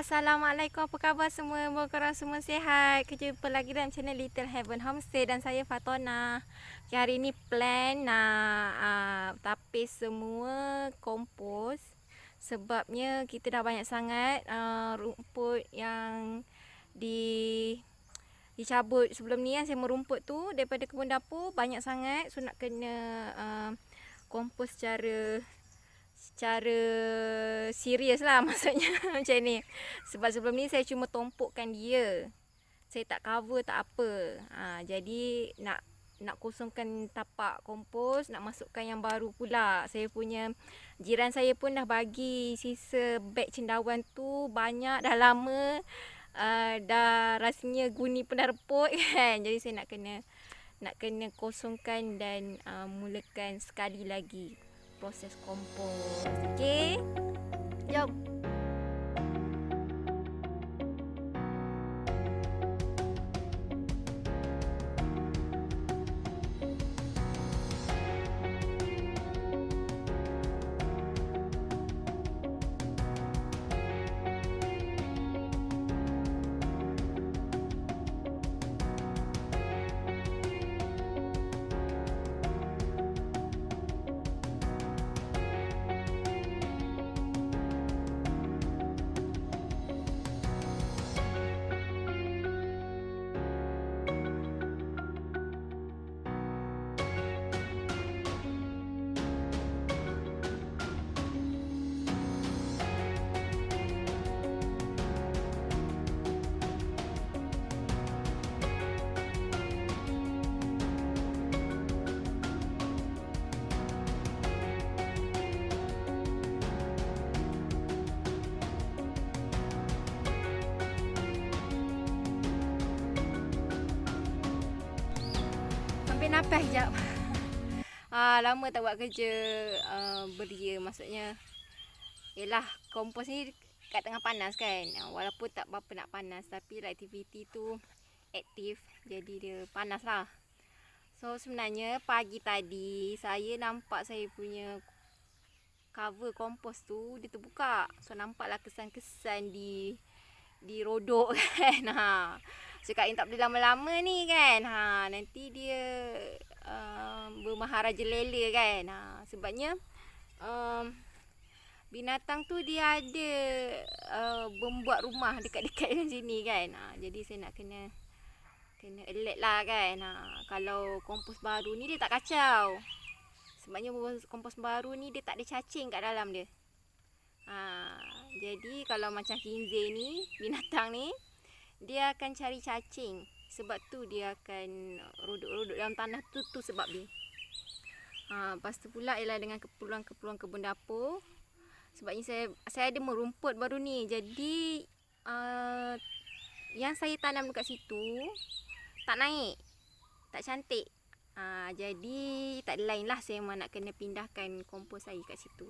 Assalamualaikum, apa khabar semua? Moga korang semua sihat. Kejumpa lagi dalam channel Little Heaven Homestay dan saya Fatona. Hari ni plan nak tapis semua kompos. Sebabnya kita dah banyak sangat rumput yang dicabut sebelum ni, yang semua rumput tu daripada kebun dapur banyak sangat. So nak kena kompos secara serius lah, maksudnya macam ni. Sebab sebelum ni saya cuma tumpukkan dia, saya tak cover, tak apa. Jadi nak kosongkan tapak kompos, nak masukkan yang baru pula. Saya punya jiran saya pun dah bagi sisa beg cendawan tu banyak, dah lama, dah rasanya guni pun dah reput kan. Jadi saya nak kena kosongkan dan mulakan sekali lagi proses kompos. Okey, jom. Sampai nafas sekejap. Lama tak buat kerja beria, maksudnya yelah, kompos ni kat tengah panas kan. Walaupun tak berapa nak panas, tapi aktiviti tu aktif, jadi dia panas lah. So sebenarnya pagi tadi saya nampak saya punya cover kompos tu dia terbuka. So nampaklah kesan-kesan di rodok kan. Cakap ni tak boleh lama-lama ni kan. Nanti dia bermaharaja lele kan. Sebabnya binatang tu dia ada membuat rumah dekat-dekat dengan sini kan. Jadi saya nak kena alert lah kan. Kalau kompos baru ni dia tak kacau. Sebabnya kompos baru ni dia tak ada cacing kat dalam dia. Jadi kalau macam kinzir ni, binatang ni, dia akan cari cacing. Sebab tu dia akan rodok-rodok dalam tanah tu sebab dia. Lepas tu pula ialah dengan keperluan-keperluan kebun dapur. Sebabnya saya ada merumput baru ni. Jadi yang saya tanam dekat situ tak naik, tak cantik. Jadi tak ada lain lah, saya memang nak kena pindahkan kompos saya kat situ.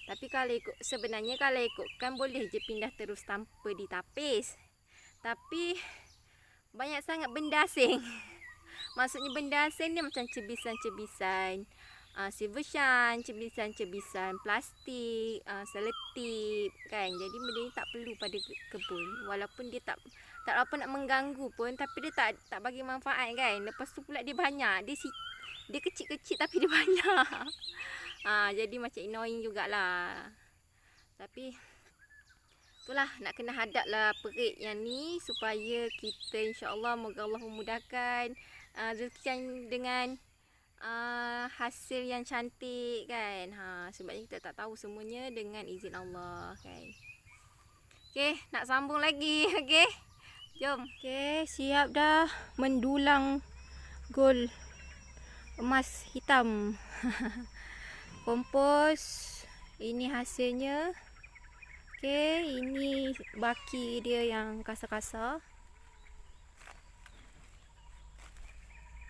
Tapi kalau ikutkan boleh je pindah terus tanpa ditapis. Tapi banyak sangat benda asing. Maksudnya benda asing ni macam cebisan-cebisan silver shine, cebisan-cebisan plastik, seletip kan. Jadi benda ni tak perlu pada kebun. Walaupun dia tak apa nak mengganggu pun, tapi dia tak bagi manfaat kan. Lepas tu pula dia banyak. Dia kecil-kecil tapi dia banyak. Jadi macam annoying jugalah. Tapi itulah, nak kena hadap lah perik yang ni supaya kita insya-Allah, moga Allah memudahkan rezeki dengan hasil yang cantik kan. Sebabnya kita tak tahu semuanya dengan izin Allah kan. Okey, nak sambung lagi. Okey, jom. Okey, siap dah mendulang gol emas hitam. Kompos ini hasilnya. Okey, ini baki dia yang kasar-kasar.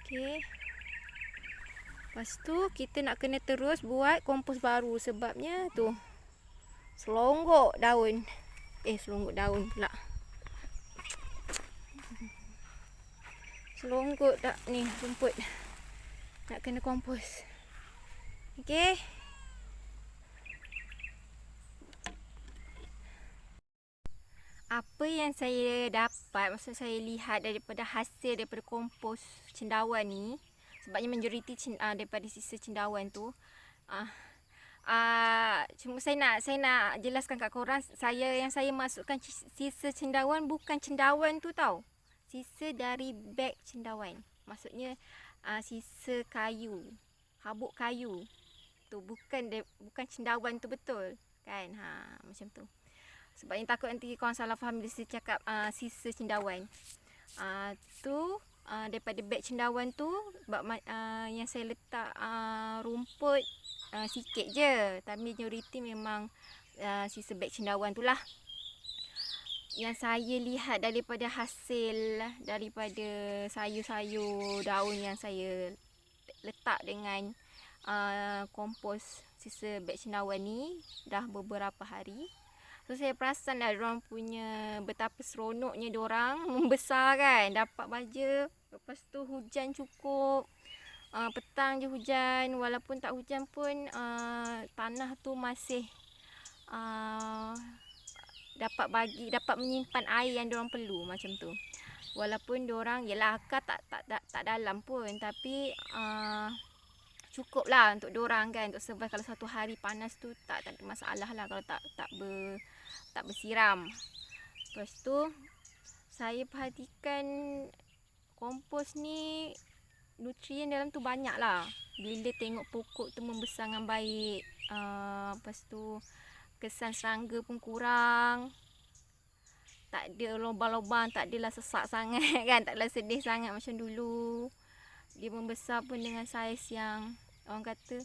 Okey. Lepas tu kita nak kena terus buat kompos baru. Sebabnya tu selonggok daun. Selonggok daun pula. Selonggok tak ni rumput. Nak kena kompos. Okey. Apa yang saya dapat, maksud saya lihat daripada hasil daripada kompos cendawan ni, sebabnya majoriti daripada sisa cendawan tu, uh, cuma saya nak jelaskan kat korang, yang saya masukkan sisa cendawan bukan cendawan tu tau. Sisa dari beg cendawan. Maksudnya sisa kayu, habuk kayu tu, bukan cendawan tu betul kan. Macam tu. Sebabnya takut nanti korang salah faham bila saya cakap sisa cendawan. Tu daripada beg cendawan tu, yang saya letak rumput sikit je. Tapi majoriti memang sisa beg cendawan tu lah. Yang saya lihat daripada hasil daripada sayur-sayur daun yang saya letak dengan kompos sisa beg cendawan ni dah beberapa hari. So saya perasan dah diorang punya betapa seronoknya diorang membesar kan. Dapat baja, lepas tu hujan cukup. Petang je hujan, walaupun tak hujan pun tanah tu masih dapat menyimpan air yang diorang perlu, macam tu. Walaupun diorang, yelah akar tak dalam pun, tapi cukup lah untuk diorang kan, untuk survive kalau satu hari panas tu tak ada masalah lah kalau tak bersiram. Lepas tu saya perhatikan kompos ni nutrien dalam tu banyak lah. Bila tengok pokok tu membesar dengan baik, lepas tu kesan serangga pun kurang, tak ada lubang-lubang, tak adalah sesak sangat kan, tak adalah sedih sangat macam dulu. Dia membesar pun dengan saiz yang orang kata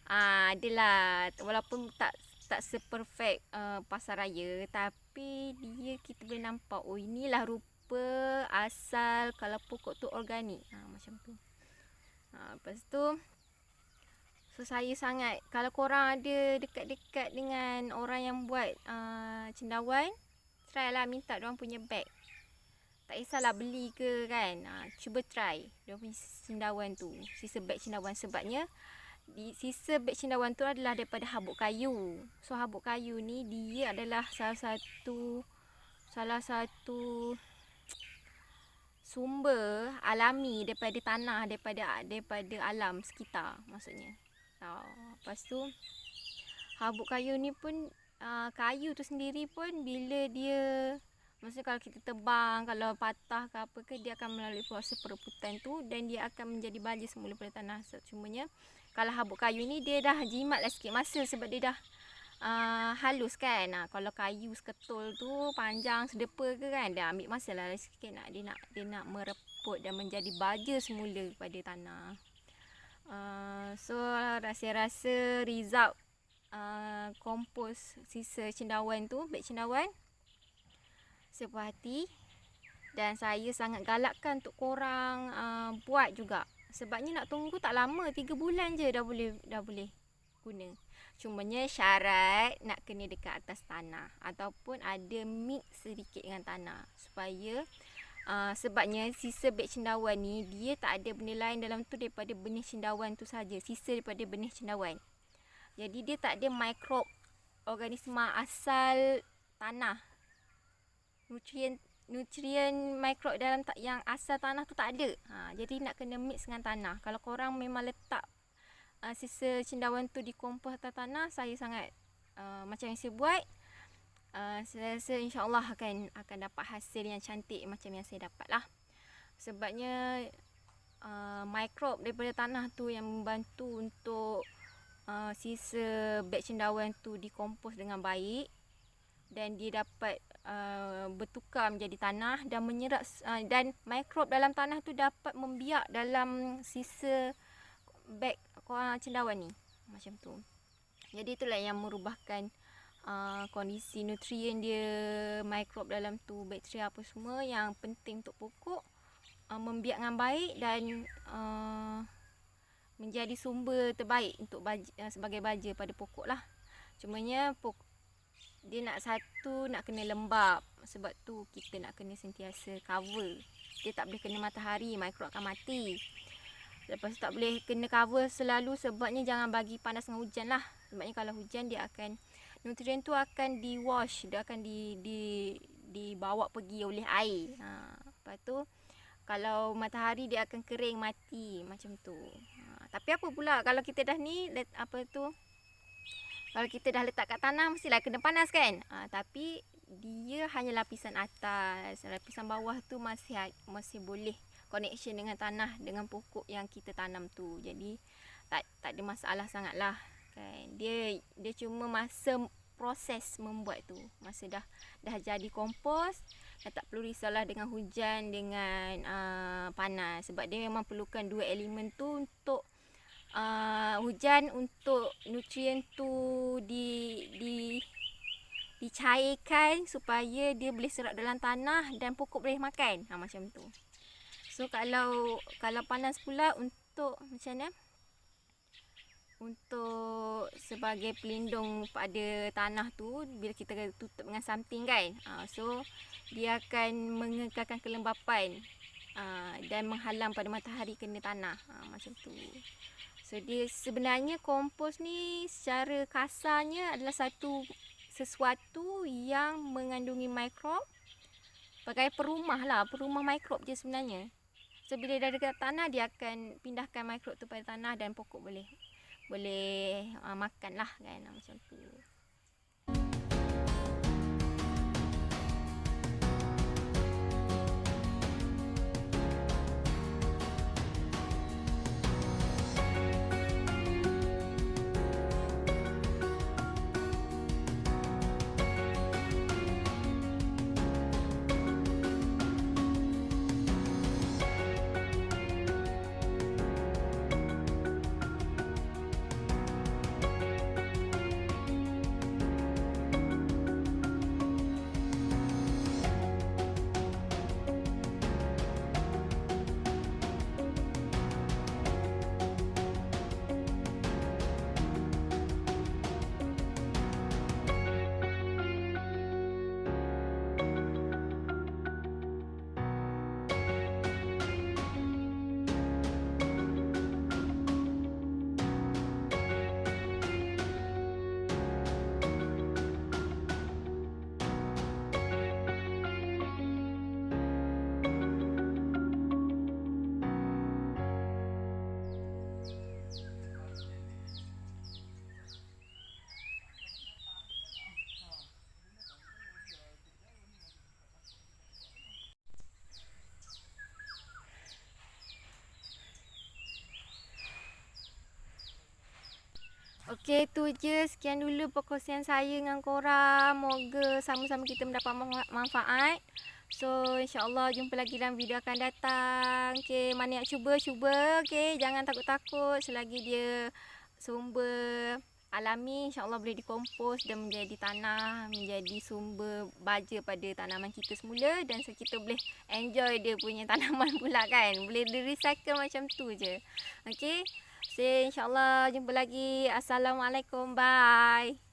adalah, walaupun tak seperfect pasar raya, tapi dia kita boleh nampak, oh inilah rupa asal kalau pokok tu organik, macam tu. Lepas tu so saya sangat, kalau korang ada dekat-dekat dengan orang yang buat cendawan, try lah minta diorang punya bag. Tak kisahlah beli ke kan, cuba try diorang punya cendawan tu, sisa beg cendawan. Sebabnya sisa beg cendawan tu adalah daripada habuk kayu. So habuk kayu ni dia adalah salah satu sumber alami daripada tanah, daripada alam sekitar maksudnya. Lepas tu habuk kayu ni pun, kayu tu sendiri pun bila dia, maksudnya kalau kita tebang, kalau patah ke apa ke, dia akan melalui proses perebutan tu dan dia akan menjadi baja semula pada tanah. Cumanya kalau habuk kayu ni dia dah jimat lah sikit masa sebab dia dah halus kan. Kalau kayu seketul tu panjang sedepa ke kan, dia ambil masa lah sikit dia nak mereput dan menjadi baja semula pada tanah. So saya rasa result kompos sisa cendawan tu, beg cendawan, saya puas hati. Dan saya sangat galakkan untuk korang buat juga. Sebabnya nak tunggu tak lama, 3 bulan je dah boleh guna. Cumanya syarat nak kena dekat atas tanah ataupun ada mix sedikit dengan tanah, supaya sebabnya sisa beg cendawan ni dia tak ada benda lain dalam tu daripada benih cendawan tu saja, sisa daripada benih cendawan. Jadi dia tak ada mikrob organisma asal tanah. Nutrien mikrob dalam yang asal tanah tu tak ada. Jadi nak kena mix dengan tanah. Kalau korang memang letak sisa cendawan tu di kompos atas tanah, saya sangat macam yang saya buat, saya rasa insyaAllah akan dapat hasil yang cantik macam yang saya dapat lah. Sebabnya mikrob daripada tanah tu yang membantu untuk sisa beg cendawan tu dikompos dengan baik, dan dia dapat bertukar menjadi tanah dan menyerap, dan mikrob dalam tanah tu dapat membiak dalam sisa beg cendawan ni, macam tu. Jadi itulah yang merubahkan kondisi nutrien dia, mikrob dalam tu, bakteri apa semua yang penting untuk pokok membiak dengan baik dan menjadi sumber terbaik untuk sebagai baja pada pokok lah. Cumanya dia nak kena lembab, sebab tu kita nak kena sentiasa cover. Dia tak boleh kena matahari, mikrob akan mati. Lepas tu tak boleh kena cover selalu, sebabnya jangan bagi panas dengan hujan lah. Sebabnya kalau hujan dia akan nutrien tu akan di wash, dia akan dibawa pergi oleh air. Lepas tu kalau matahari dia akan kering mati macam tu. Tapi apa pula kalau kita dah ni kalau kita dah letak kat tanah mestilah kena panas kan. Tapi dia hanya lapisan atas, lapisan bawah tu masih boleh connection dengan tanah, dengan pokok yang kita tanam tu. Jadi tak ada masalah sangatlah kan. Dia cuma masa proses membuat tu. Masa dah jadi kompos, dah tak perlu risaulah dengan hujan, dengan panas, sebab dia memang perlukan dua elemen tu untuk hujan untuk nutrien tu dicairkan supaya dia boleh serap dalam tanah dan pokok boleh makan. Macam tu. So kalau panas pula untuk macam mana? Untuk sebagai pelindung pada tanah tu, bila kita tutup dengan something kan, so dia akan mengekalkan kelembapan dan menghalang pada matahari kena tanah. Macam tu. So dia sebenarnya kompos ni secara kasarnya adalah sesuatu yang mengandungi mikrob, bagai perumah mikrob je sebenarnya. So bila dah dekat tanah, dia akan pindahkan mikrob tu pada tanah dan pokok boleh makan lah kan, macam tu. Okey, tu je. Sekian dulu perkongsian saya dengan korang. Moga sama-sama kita mendapat manfaat. So, insyaAllah jumpa lagi dalam video akan datang. Okey, mana yang cuba. Okey, jangan takut-takut. Selagi dia sumber alami, insyaAllah boleh dikompos dan menjadi tanah, menjadi sumber baja pada tanaman kita semula. Dan so, kita boleh enjoy dia punya tanaman pula kan. Boleh di-recycle macam tu je. Okey. InsyaAllah jumpa lagi. Assalamualaikum. Bye.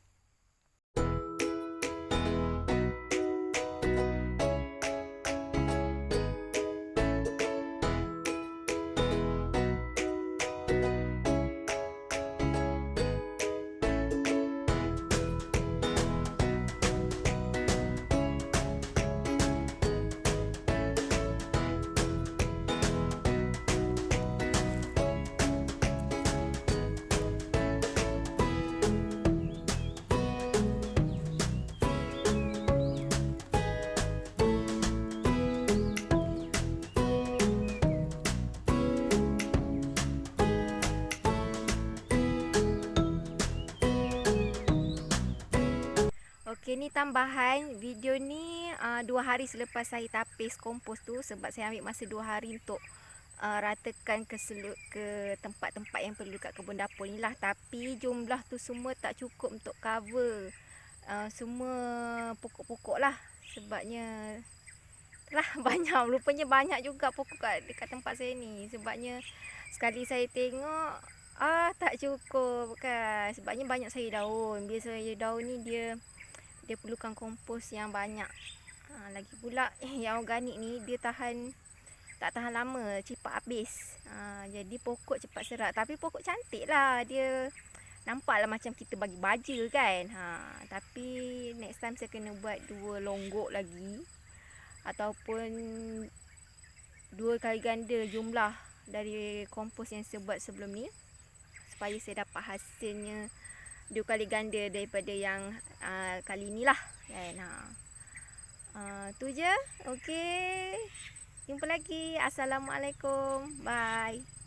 Okey, ni tambahan video ni 2 hari selepas saya tapis kompos tu, sebab saya ambil masa 2 hari untuk ratakan ke tempat-tempat yang perlu kat kebun dapur ni lah. Tapi jumlah tu semua tak cukup untuk cover semua pokok-pokok lah. Sebabnya lah rupanya banyak juga pokok dekat tempat saya ni. Sebabnya sekali saya tengok tak cukup kan. Sebabnya banyak sayur daun. Bila sayur daun ni dia perlukan kompos yang banyak. Lagi pula yang organik ni dia tak tahan lama, cepat habis. Jadi pokok cepat serak. Tapi pokok cantik lah. Dia nampaklah macam kita bagi baja kan. Tapi next time saya kena buat 2 longgok lagi, ataupun 2 kali ganda jumlah dari kompos yang saya buat sebelum ni, supaya saya dapat hasilnya 2 kali ganda daripada yang kali ni lah kan. Tu je. Okey, jumpa lagi. Assalamualaikum. Bye.